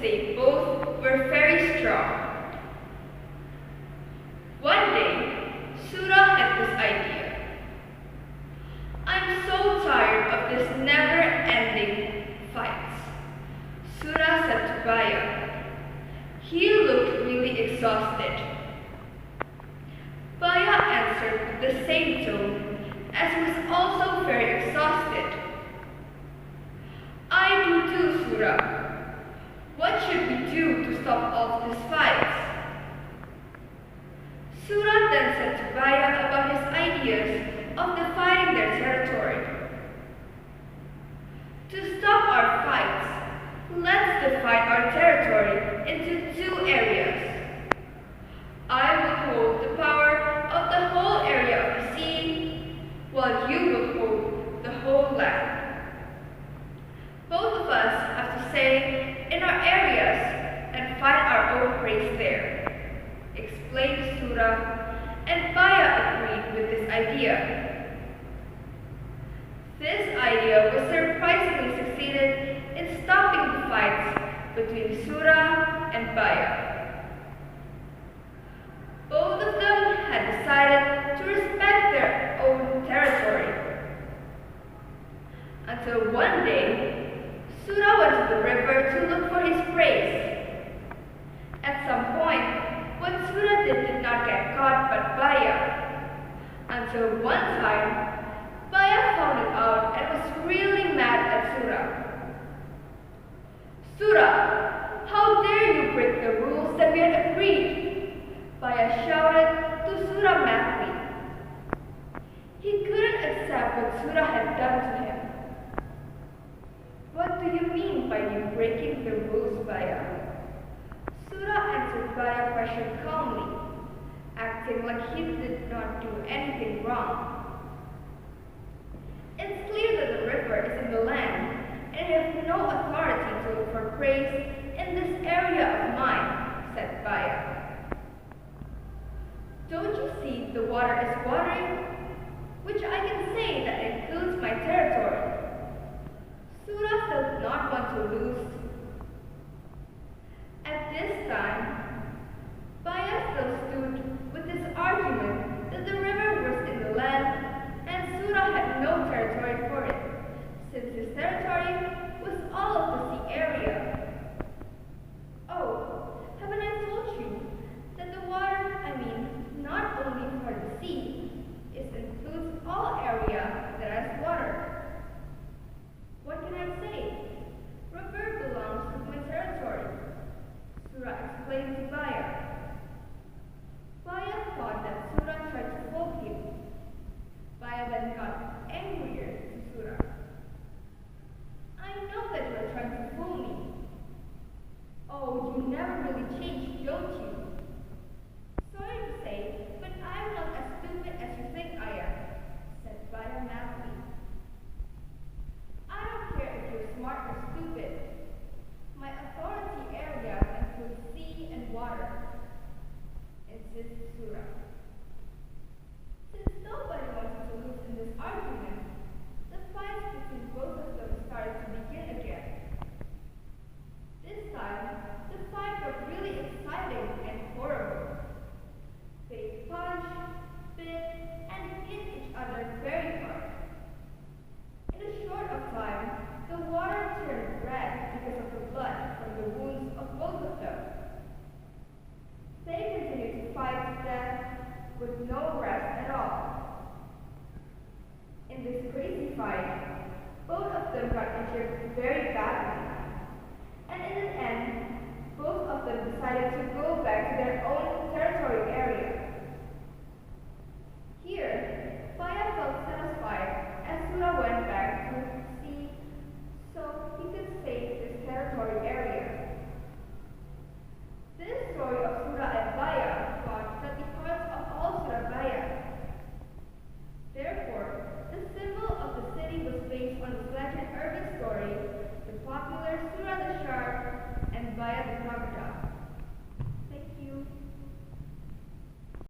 they both were very strong. One day, Sura had this idea. I'm so tired of this never-ending fights, Sura said to Baya. He looked really exhausted. Baya answered with the same tone, as he was also very exhausted. I do too, Sura. What should we do to stop all these fights? Sura then said to Baya about his ideas of dividing their territory. To stop our fights, let's divide our territory into two areas. I will hold the power of the whole area of the sea, while you will hold the whole land. Both of us have to stay in our areas and find our own place there, explained Sura, and Baya agreed with this idea. This idea was surprisingly succeeded in stopping the fights between Sura and Baya. Both of them had decided to respect their own territory. Until one day, Sura went to the river to look for his prey. At some point, what Sura did not get caught but Baya. Until one time, Baya found it out and was really mad at Sura. Sura, how dare you break the rules that we had agreed? Baya shouted to Sura madly. He couldn't accept what Sura had done to him. What do you mean by you breaking the rules, Baya? Sura answered Baya's question calmly, acting like he did not do anything wrong. It's clear that the river is in the land, and I have no authority to look for praise in this area of mine, said Baya. Don't you see the water is watering? Which I can say that includes my territory. Sura does not want to lose. At this time, Baya still stood with his argument that the river was in the land and Sura had no territory for it, since his territory was all of the sea area. Oh, haven't I told you that the water, not only for the sea, it includes all area that has water. What can I say? River belongs to my territory, Sura explained to Baya. Baya thought that Sura tried to fool him. Baya then got angrier to Sura. I know that you are trying to fool me. Oh, you never really change, don't you? Sorry to say, but I'm not as stupid as you think I am, said Baya madly. I don't care if you're smart or stupid. My authority area includes sea and water, insisted Sura. Since nobody wanted to lose in this argument, the fights between both of them started to begin again. This time, the fight got really exciting and horrible. They punched, bit, and hit each other very hard. In a short of time, the water turned red because of the blood from the wounds of both of them. They continued to fight to death with no rest at all. In this crazy fight, both of them got injured very badly. And in the end, both of them decided to go back to their own territory area. Here, Baya felt satisfied as Sura went back to the sea so he could save his territory area. This story of Sura and Baya got at the heart of all Surabaya. Therefore, the symbol of the city was based on the legend urban story, the popular Sura the Shark and Baya the Crocodile.